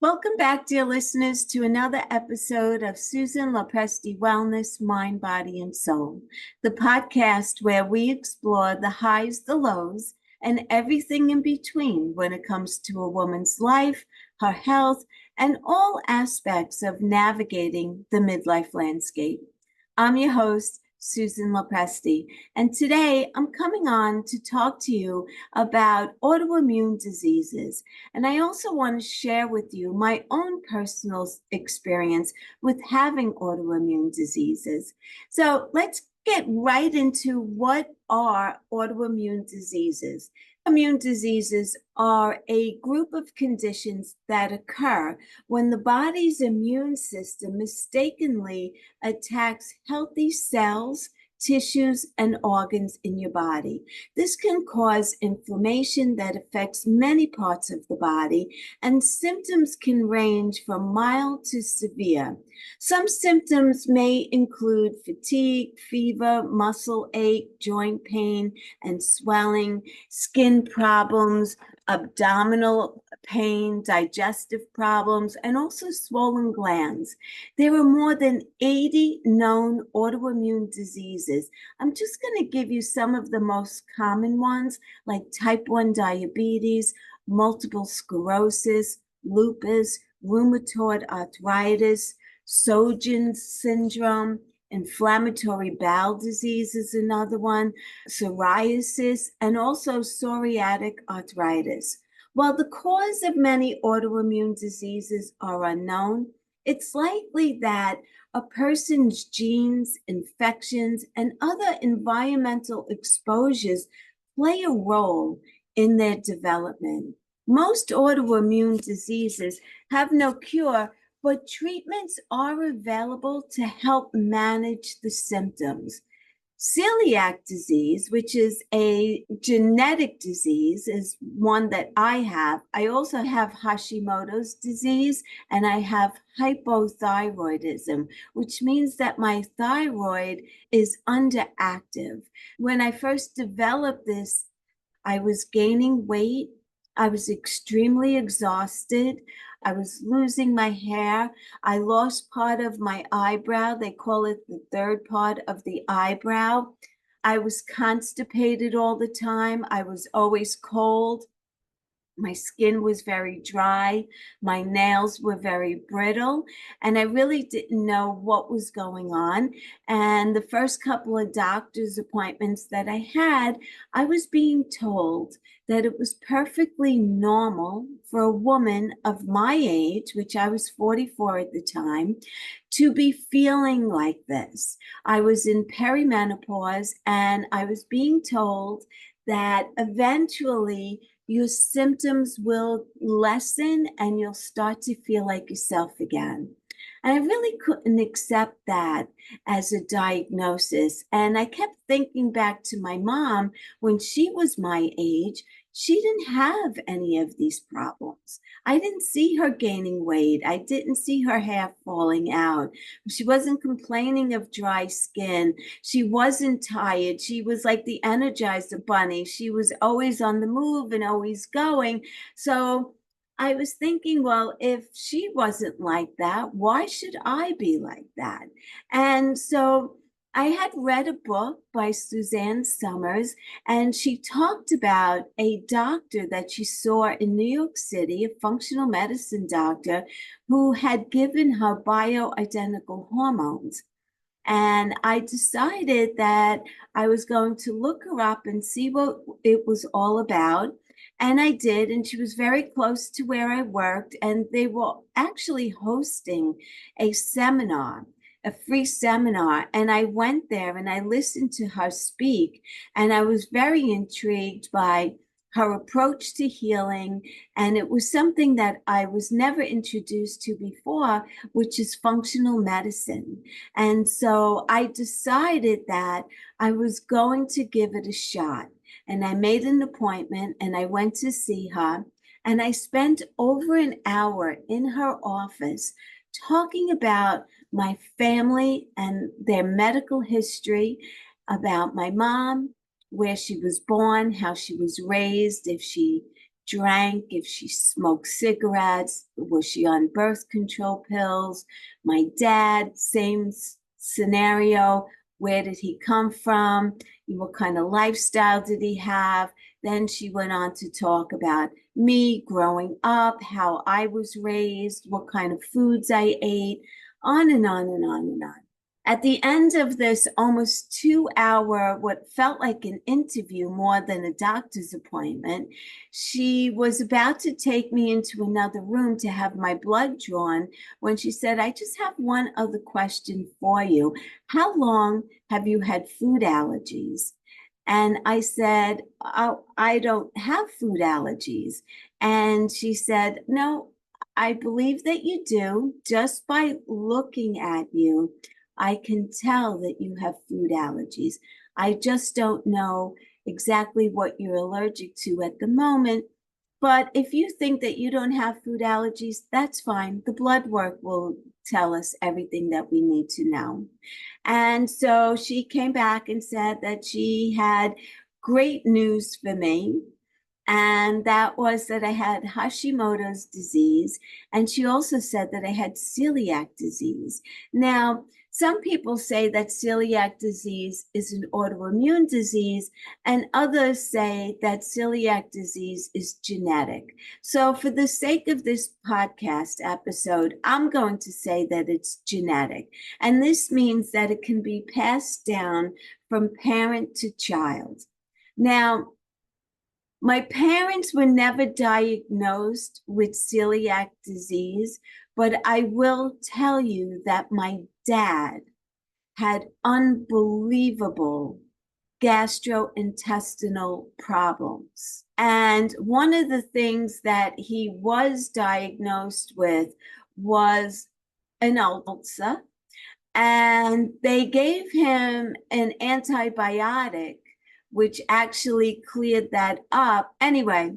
Welcome back, dear listeners, to another episode of Susan Lopresti Wellness, Mind, Body, and Soul, the podcast where we explore the highs, the lows, and everything in between when it comes to a woman's life, her health, and all aspects of navigating the midlife landscape. I'm your host, Susan Lopresti, and today I'm coming on to talk to you about autoimmune diseases. And I also want to share with you my own personal experience with having autoimmune diseases. So let's get right into what are autoimmune diseases. Autoimmune diseases are a group of conditions that occur when the body's immune system mistakenly attacks healthy cells, tissues, and organs in your body. This can cause inflammation that affects many parts of the body, and symptoms can range from mild to severe. Some symptoms may include fatigue, fever, muscle ache, joint pain and swelling, skin problems, abdominal pain, digestive problems, and also swollen glands. There are more than 80 known autoimmune diseases. I'm just going to give you some of the most common ones, like type 1 diabetes, multiple sclerosis, lupus, rheumatoid arthritis, Sjögren's syndrome, inflammatory bowel disease is another one, psoriasis, and also psoriatic arthritis. While the cause of many autoimmune diseases are unknown, it's likely that a person's genes, infections, and other environmental exposures play a role in their development. Most autoimmune diseases have no cure, but treatments are available to help manage the symptoms. Celiac disease, which is a genetic disease, is one that I have. I also have Hashimoto's disease, and I have hypothyroidism, which means that my thyroid is underactive. When I first developed this, I was gaining weight. I was extremely exhausted. I was losing my hair. I lost part of my eyebrow. They call it the third part of the eyebrow. I was constipated all the time. I was always cold. My skin was very dry. My nails were very brittle. And I really didn't know what was going on. And the first couple of doctor's appointments that I had, I was being told that it was perfectly normal for a woman of my age, which I was 44 at the time, to be feeling like this. I was in perimenopause, and I was being told that eventually your symptoms will lessen and you'll start to feel like yourself again. And I really couldn't accept that as a diagnosis. And I kept thinking back to my mom when she was my age. She didn't have any of these problems. I didn't see her gaining weight. I didn't see her hair falling out. She wasn't complaining of dry skin. She wasn't tired. She was like the Energizer Bunny. She was always on the move and always going. So I was thinking, well, if she wasn't like that, why should I be like that? And so I had read a book by Suzanne Summers, and she talked about a doctor that she saw in New York City, a functional medicine doctor, who had given her bioidentical hormones. And I decided that I was going to look her up and see what it was all about. And I did. And she was very close to where I worked. And they were actually hosting a seminar, a free seminar. And I went there and I listened to her speak. And I was very intrigued by her approach to healing. And it was something that I was never introduced to before, which is functional medicine. And so I decided that I was going to give it a shot. And I made an appointment and I went to see her. And I spent over an hour in her office talking about my family and their medical history, about my mom, where she was born, how she was raised, if she drank, if she smoked cigarettes, was she on birth control pills. My dad, same scenario. Where did he come from? What kind of lifestyle did he have? Then she went on to talk about me growing up, how I was raised, what kind of foods I ate, on and on and on and on. At the end of this almost 2 hour, what felt like an interview more than a doctor's appointment, she was about to take me into another room to have my blood drawn when she said, I just have one other question for you. How long have you had food allergies? And I said, oh, I don't have food allergies. And she said, no, I believe that you do. Just by looking at you, I can tell that you have food allergies. I just don't know exactly what you're allergic to at the moment. But if you think that you don't have food allergies, that's fine. The blood work will tell us everything that we need to know. And so she came back and said that she had great news for me. And that was that I had Hashimoto's disease. And she also said that I had celiac disease. Now, some people say that celiac disease is an autoimmune disease, and others say that celiac disease is genetic. So, for the sake of this podcast episode, I'm going to say that it's genetic. And this means that it can be passed down from parent to child. Now, my parents were never diagnosed with celiac disease, but I will tell you that my dad had unbelievable gastrointestinal problems. And one of the things that he was diagnosed with was an ulcer. And they gave him an antibiotic, which actually cleared that up. Anyway,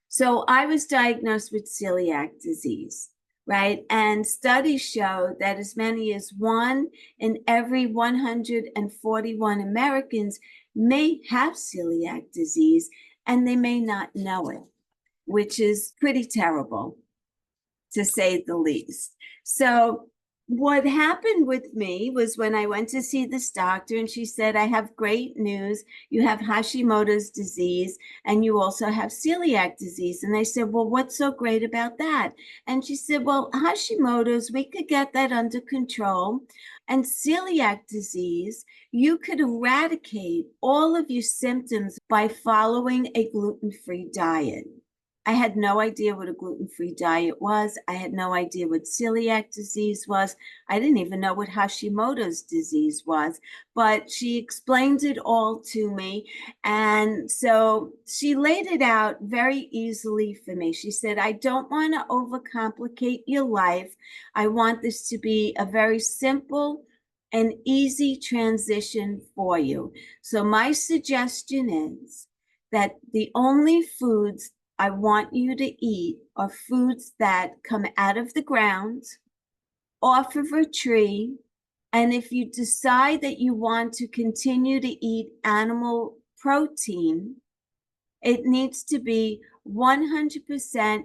so I was diagnosed with celiac disease, right? And studies show that as many as 1 in every 141 Americans may have celiac disease, and they may not know it, which is pretty terrible, to say the least. So what happened with me was when I went to see this doctor, and she said, I have great news. You have Hashimoto's disease, and you also have celiac disease. And I said, well, what's so great about that? And she said, well, Hashimoto's, we could get that under control. And celiac disease, you could eradicate all of your symptoms by following a gluten-free diet. I had no idea what a gluten-free diet was. I had no idea what celiac disease was. I didn't even know what Hashimoto's disease was, but she explained it all to me. And so she laid it out very easily for me. She said, I don't want to overcomplicate your life. I want this to be a very simple and easy transition for you. So my suggestion is that the only foods I want you to eat are foods that come out of the ground, off of a tree. And if you decide that you want to continue to eat animal protein, it needs to be 100%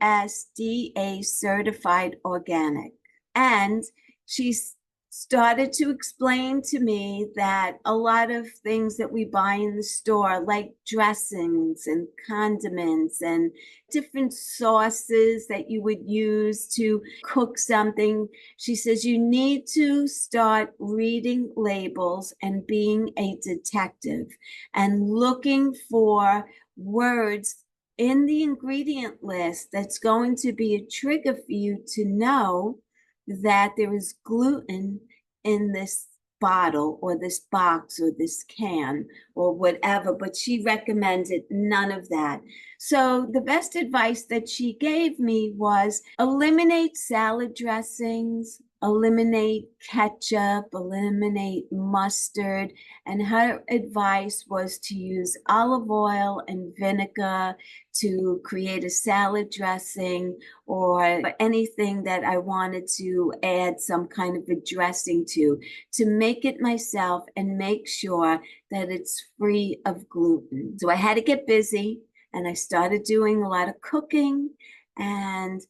USDA certified organic. And she's started to explain to me that a lot of things that we buy in the store, like dressings and condiments and different sauces that you would use to cook something, she says you need to start reading labels and being a detective and looking for words in the ingredient list that's going to be a trigger for you to know that there is gluten in this bottle or this box or this can or whatever, but she recommended none of that. So the best advice that she gave me was eliminate salad dressings, eliminate ketchup, eliminate mustard. And her advice was to use olive oil and vinegar to create a salad dressing or anything that I wanted to add some kind of a dressing to make it myself and make sure that it's free of gluten. So I had to get busy. and I started doing a lot of cooking. And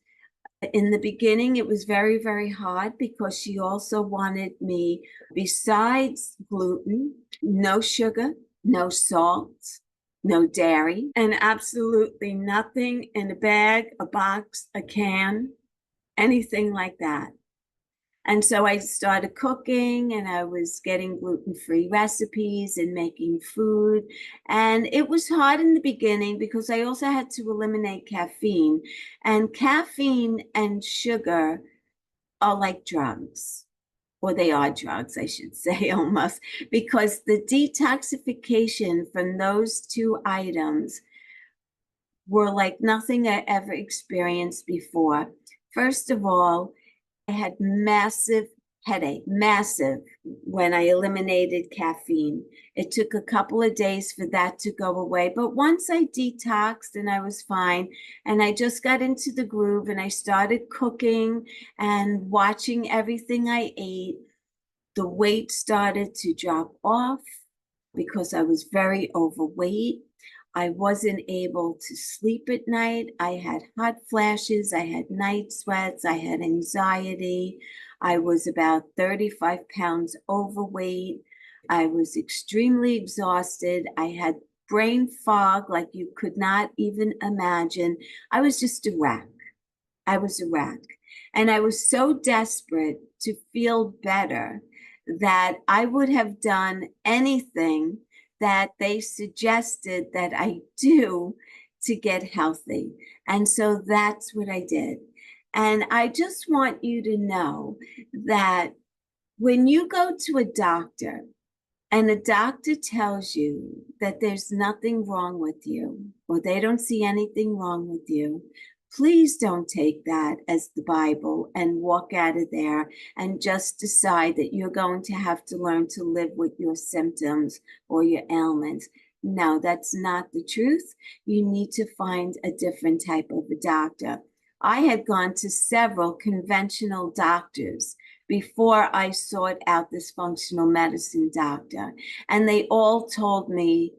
in the beginning, it was very, very hard because she also wanted me, besides gluten, no sugar, no salt, no dairy, and absolutely nothing in a bag, a box, a can, anything like that. And so I started cooking and I was getting gluten-free recipes and making food. And it was hard in the beginning because I also had to eliminate caffeine. And caffeine and sugar are like drugs, or they are drugs, I should say, almost, because the detoxification from those two items were like nothing I ever experienced before. First of all, I had massive headache, massive, when I eliminated caffeine. It took a couple of days for that to go away. But once I detoxed and I was fine, and I just got into the groove and I started cooking and watching everything I ate, the weight started to drop off because I was very overweight. I wasn't able to sleep at night. I had hot flashes. I had night sweats. I had anxiety. I was about 35 pounds overweight. I was extremely exhausted. I had brain fog like you could not even imagine. I was just a wreck. I was a wreck. And I was so desperate to feel better that I would have done anything that they suggested that I do to get healthy. And so that's what I did. And I just want you to know that when you go to a doctor and the doctor tells you that there's nothing wrong with you, or they don't see anything wrong with you, please don't take that as the Bible and walk out of there and just decide that you're going to have to learn to live with your symptoms or your ailments. No, that's not the truth. You need to find a different type of a doctor. I had gone to several conventional doctors before I sought out this functional medicine doctor, and they all told me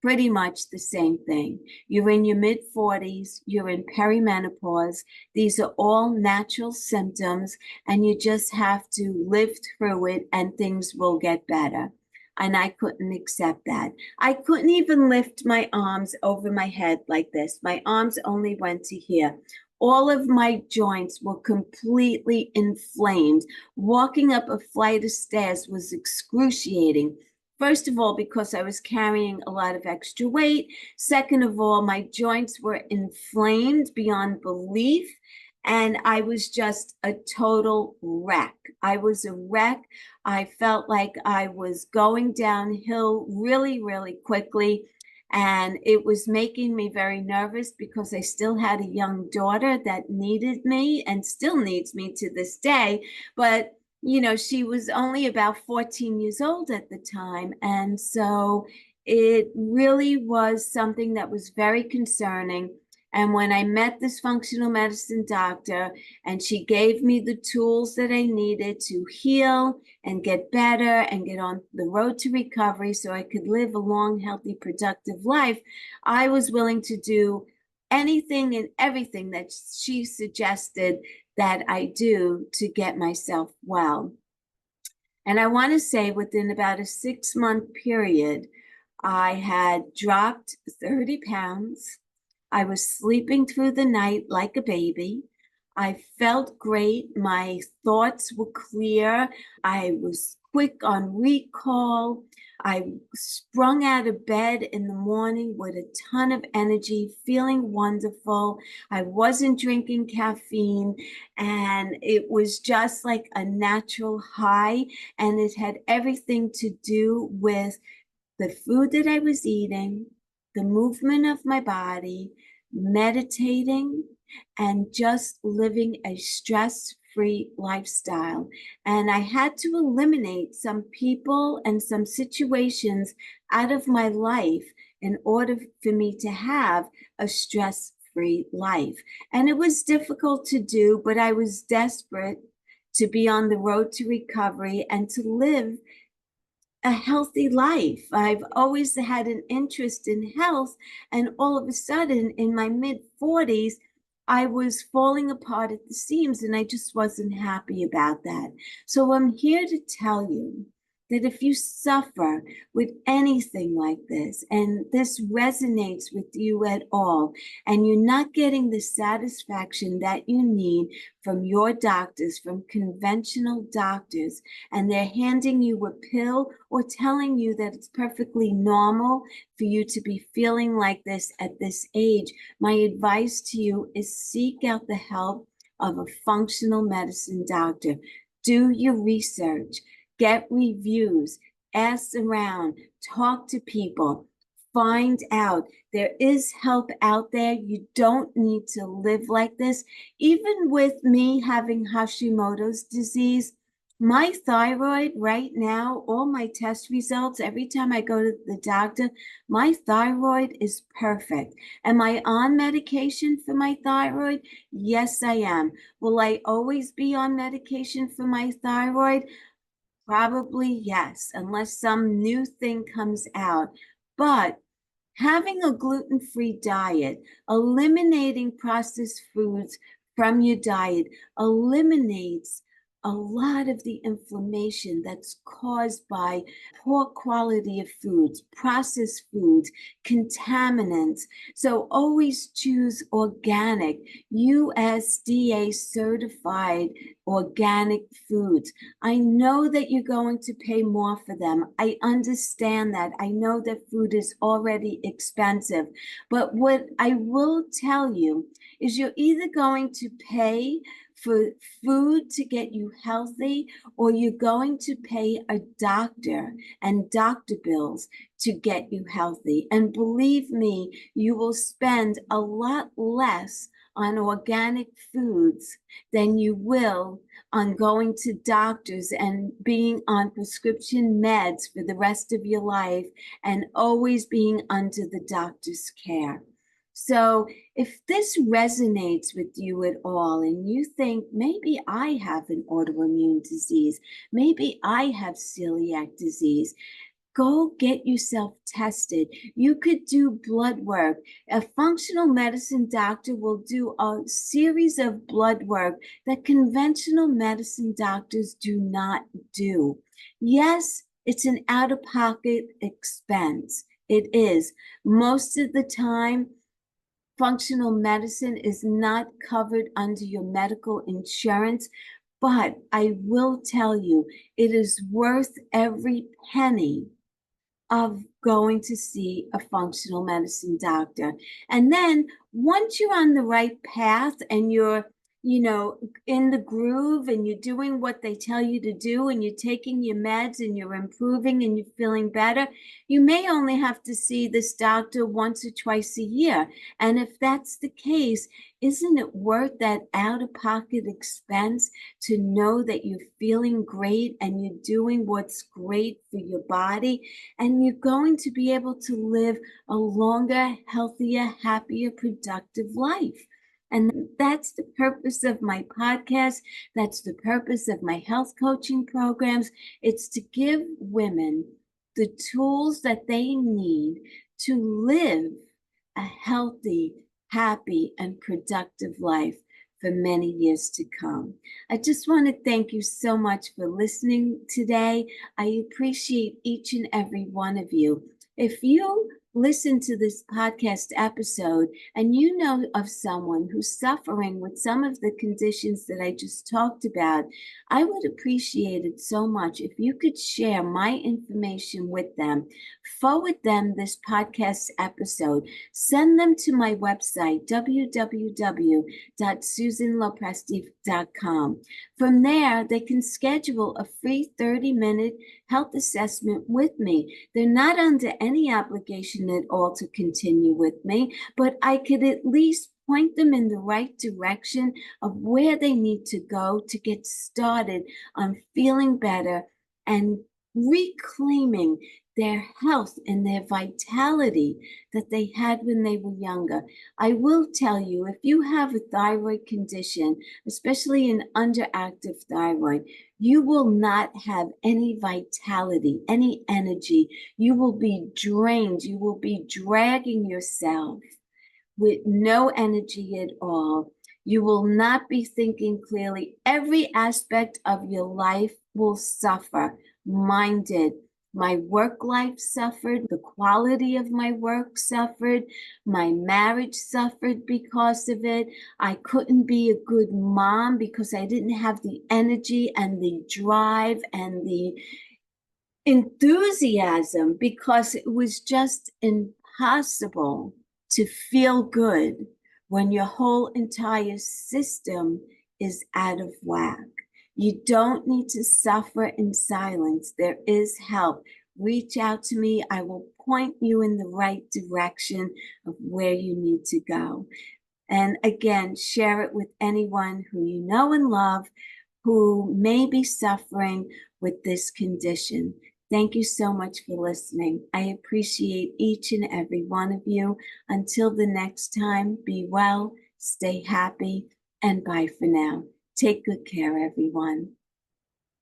pretty much the same thing. You're in your mid-40s, you're in perimenopause. These are all natural symptoms, and you just have to live through it and things will get better. And I couldn't accept that. I couldn't even lift my arms over my head like this. My arms only went to here. All of my joints were completely inflamed. Walking up a flight of stairs was excruciating. First of all, because I was carrying a lot of extra weight. Second of all, my joints were inflamed beyond belief. And I was just a total wreck. I was a wreck. I felt like I was going downhill really, really quickly. And it was making me very nervous because I still had a young daughter that needed me and still needs me to this day. But you know, she was only about 14 years old at the time. And so it really was something that was very concerning. And when I met this functional medicine doctor and she gave me the tools that I needed to heal and get better and get on the road to recovery so I could live a long, healthy, productive life, I was willing to do anything and everything that she suggested that I do to get myself well. And I want to say within about a 6-month period, I had dropped 30 pounds. I was sleeping through the night like a baby. I felt great. My thoughts were clear. I was quick on recall. I sprung out of bed in the morning with a ton of energy, feeling wonderful. I wasn't drinking caffeine, and it was just like a natural high. And it had everything to do with the food that I was eating, the movement of my body, meditating, and just living a stress-free lifestyle. And I had to eliminate some people and some situations out of my life in order for me to have a stress-free life. And it was difficult to do, but I was desperate to be on the road to recovery and to live a healthy life. I've always had an interest in health, and all of a sudden in my mid-40s, I was falling apart at the seams, and I just wasn't happy about that. So I'm here to tell you that if you suffer with anything like this, and this resonates with you at all, and you're not getting the satisfaction that you need from your doctors, from conventional doctors, and they're handing you a pill or telling you that it's perfectly normal for you to be feeling like this at this age, my advice to you is seek out the help of a functional medicine doctor. Do your research. Get reviews, ask around, talk to people, find out. There is help out there. You don't need to live like this. Even with me having Hashimoto's disease, my thyroid right now, all my test results, every time I go to the doctor, my thyroid is perfect. Am I on medication for my thyroid? Yes, I am. Will I always be on medication for my thyroid? Probably yes, unless some new thing comes out. But having a gluten-free diet, eliminating processed foods from your diet, eliminates a lot of the inflammation that's caused by poor quality of foods, processed foods, contaminants. So always choose organic, USDA certified organic foods. I know that you're going to pay more for them. I understand that. I know that food is already expensive. But what I will tell you is you're either going to pay for food to get you healthy, or you're going to pay a doctor and doctor bills to get you healthy. And believe me, you will spend a lot less on organic foods than you will on going to doctors and being on prescription meds for the rest of your life and always being under the doctor's care. So if this resonates with you at all and you think maybe I have an autoimmune disease, maybe I have celiac disease, go get yourself tested. You could do blood work. A functional medicine doctor will do a series of blood work that conventional medicine doctors do not do. Yes, it's an out-of-pocket expense. It is. Most of the time, functional medicine is not covered under your medical insurance, but I will tell you, it is worth every penny of going to see a functional medicine doctor. And then once you're on the right path and you're, in the groove and you're doing what they tell you to do and you're taking your meds and you're improving and you're feeling better, you may only have to see this doctor once or twice a year. And if that's the case, isn't it worth that out-of-pocket expense to know that you're feeling great and you're doing what's great for your body, and you're going to be able to live a longer, healthier, happier, productive life? And that's the purpose of my podcast. That's the purpose of my health coaching programs. It's to give women the tools that they need to live a healthy, happy, and productive life for many years to come. I just want to thank you so much for listening today. I appreciate each and every one of you. If you listen to this podcast episode and you know of someone who's suffering with some of the conditions that I just talked about, I would appreciate it so much if you could share my information with them, forward them this podcast episode, send them to my website, www.susanlopresti.com. From there, they can schedule a free 30-minute health assessment with me. They're not under any obligation at all to continue with me, but I could at least point them in the right direction of where they need to go to get started on feeling better and reclaiming their health and their vitality that they had when they were younger. I will tell you, if you have a thyroid condition, especially an underactive thyroid, you will not have any vitality, any energy. You will be drained. You will be dragging yourself with no energy at all. You will not be thinking clearly. Every aspect of your life will suffer. Mine did. My work life suffered. The quality of my work suffered. My marriage suffered because of it. I couldn't be a good mom because I didn't have the energy and the drive and the enthusiasm, because it was just impossible to feel good when your whole entire system is out of whack. You don't need to suffer in silence. There is help. Reach out to me. I will point you in the right direction of where you need to go. And again, share it with anyone who you know and love who may be suffering with this condition. Thank you so much for listening. I appreciate each and every one of you. Until the next time, be well, stay happy, and bye for now. Take good care, everyone.